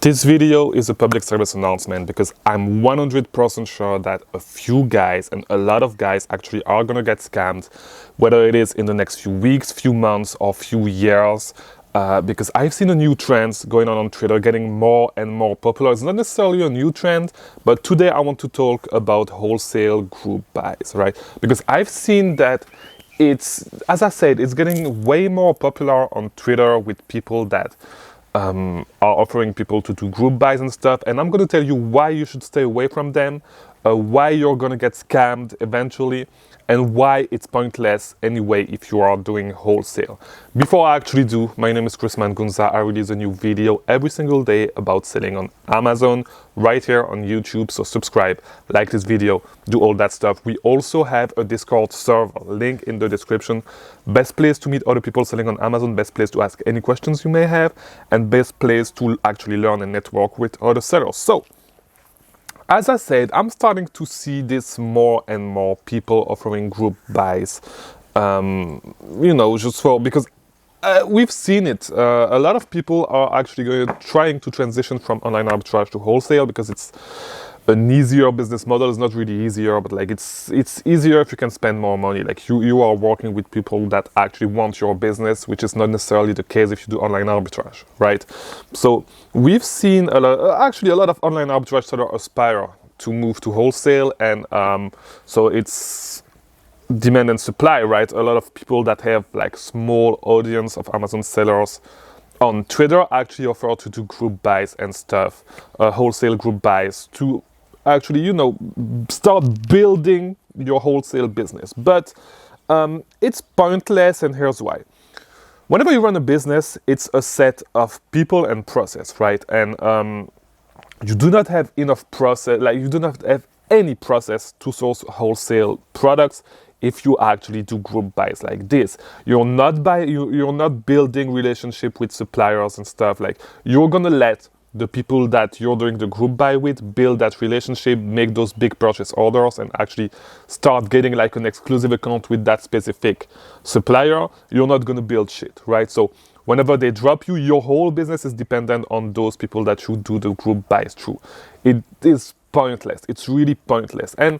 This video is a public service announcement because I'm 100% sure that a few guys and a lot of guys actually are gonna get scammed, whether it is in the next few weeks, few months, or few years. Because I've seen a new trend going on Twitter getting more and more popular. It's not necessarily a new trend, but today I want to talk about wholesale group buys, right? Because I've seen that it's, as I said, it's getting way more popular on Twitter with people that are offering people to do group buys and stuff. And I'm going to tell you why you should stay away from them, why you're going to get scammed eventually, and why it's pointless anyway if you are doing wholesale. Before I actually do, my name is Mangunza. I release a new video every single day about selling on Amazon right here on YouTube. So subscribe, like this video, do all that stuff. We also have a Discord server, link in the description. Best place to meet other people selling on Amazon, best place to ask any questions you may have, and best place to actually learn and network with other sellers. So, as I said, I'm starting to see this more and more people offering group buys, just because we've seen it. A lot of people are actually trying to transition from online arbitrage to wholesale because it's an easier business model. It's not really easier, but like it's easier if you can spend more money. Like you are working with people that actually want your business, which is not necessarily the case if you do online arbitrage, right? So we've seen a lot of online arbitrage sellers aspire to move to wholesale, and so it's demand and supply, right? A lot of people that have like small audience of Amazon sellers on Twitter actually offer to do group buys and stuff, wholesale group buys to actually, start building your wholesale business. But it's pointless, and here's why. Whenever you run a business, it's a set of people and process, right? And you do not have enough process, like you do not have any process to source wholesale products if you actually do group buys like this. You're not building relationship with suppliers and stuff. Like you're gonna let the people that you're doing the group buy with build that relationship, make those big purchase orders, and actually start getting like an exclusive account with that specific supplier. You're not gonna build shit, right? So whenever they drop you, your whole business is dependent on those people that you do the group buys through. It is pointless. It's really pointless. And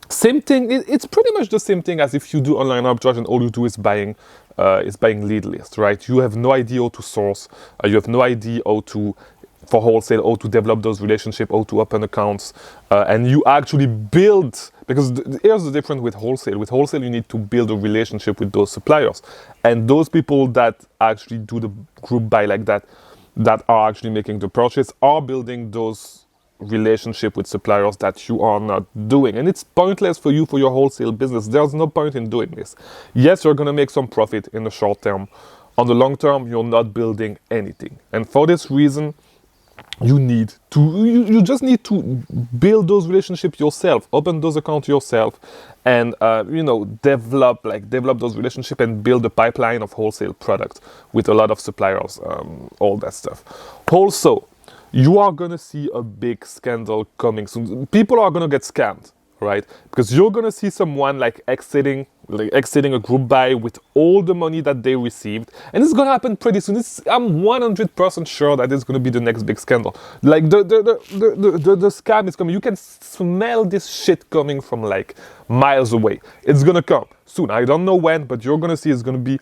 same thing, it's pretty much the same thing as if you do online arbitrage and all you do is buying lead lists, right? You have no idea how to source, you have no idea for wholesale, how to develop those relationships, how to open accounts, and you actually build, because here's the difference with wholesale. With wholesale, you need to build a relationship with those suppliers. And those people that actually do the group buy like that are actually making the purchase, are building those relationship with suppliers that you are not doing. And it's pointless for you, for your wholesale business. There's no point in doing this. Yes, you're going to make some profit in the short term. On the long term, you're not building anything. And for this reason, you just need to build those relationships yourself, open those accounts yourself, and develop those relationships and build a pipeline of wholesale products with a lot of suppliers, all that stuff. Also, you are gonna see a big scandal coming soon. People are gonna get scammed, right? Because you're gonna see someone like exiting a group buy with all the money that they received, and it's gonna happen pretty soon. I'm 100% sure that it's gonna be the next big scandal. Like the scam is coming. You can smell this shit coming from like miles away. It's gonna come soon. I don't know when, but you're gonna see it's gonna be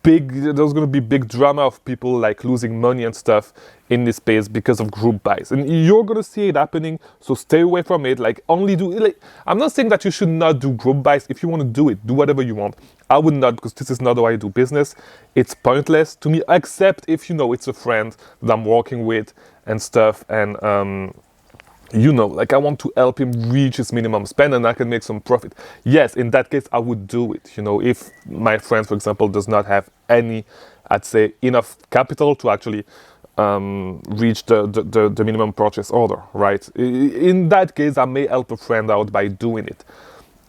there's going to be big drama of people like losing money and stuff in this space because of group buys, and you're going to see it happening. So stay away from it. Like only do like, I'm not saying that you should not do group buys. If you want to do it, do whatever you want. I would not, because this is not how I do business. It's pointless to me, except if it's a friend that I'm working with and stuff, and like I want to help him reach his minimum spend and I can make some profit. Yes, in that case, I would do it. If my friend, for example, does not have any, I'd say, enough capital to actually reach the minimum purchase order, right? In that case, I may help a friend out by doing it.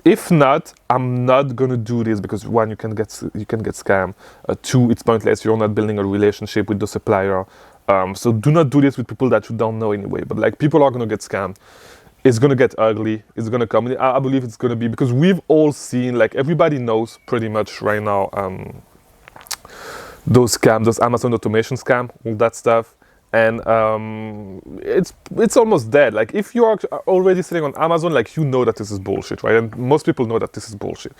If not, I'm not gonna do this because one, you can get scammed. Two, it's pointless. You're not building a relationship with the supplier. So do not do this with people that you don't know anyway. But like people are gonna get scammed. It's gonna get ugly. It's gonna come. I believe it's gonna be, because we've all seen, like everybody knows pretty much right now, those scams, those Amazon automation scam, all that stuff. and it's almost dead. Like if you are already sitting on Amazon, like you know that this is bullshit, right? And most people know that this is bullshit.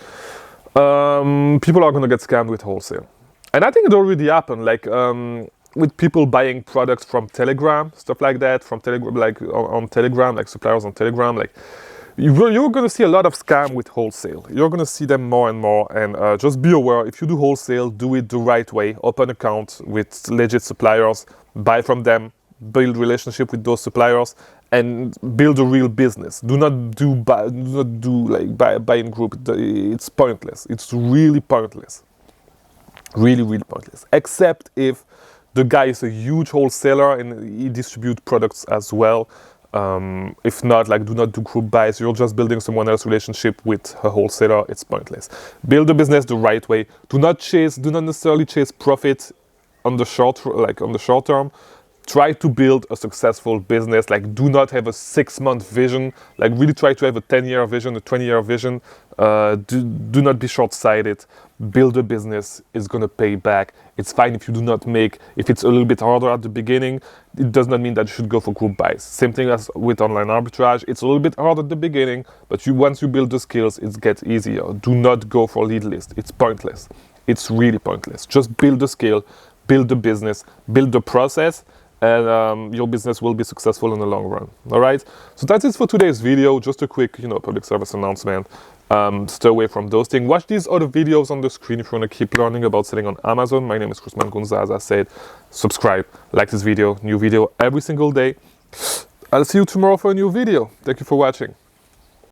People are gonna get scammed with wholesale, and I think it already happened. Like with people buying products from Telegram, stuff like that, from Telegram, like on Telegram, like suppliers on Telegram, like. You're going to see a lot of scam with wholesale. You're going to see them more and more, and just be aware, if you do wholesale, do it the right way. Open account with legit suppliers, buy from them, build relationship with those suppliers, and build a real business. Do not do buy in group. It's pointless. It's really pointless. Really, really pointless. Except if the guy is a huge wholesaler and he distributes products as well. If not, like, do not do group buys. You're just building someone else's relationship with a wholesaler. It's pointless. Build a business the right way. Do not necessarily chase profit on the short term. Try to build a successful business. Like, do not have a 6-month vision. Like, really try to have a 10-year vision, a 20-year vision. Do not be short-sighted. Build a business. It's gonna pay back. It's fine if you do not make. If it's a little bit harder at the beginning, it does not mean that you should go for group buys. Same thing as with online arbitrage. It's a little bit hard at the beginning, but once you build the skills, it gets easier. Do not go for lead list. It's pointless. It's really pointless. Just build the skill, build the business, build the process, and your business will be successful in the long run. All right. So that's it for today's video. Just a quick, public service announcement. Stay away from those things. Watch these other videos on the screen if you want to keep learning about selling on Amazon. My name is Mangunza. As I said, subscribe, like this video, new video every single day. I'll see you tomorrow for a new video. Thank you for watching.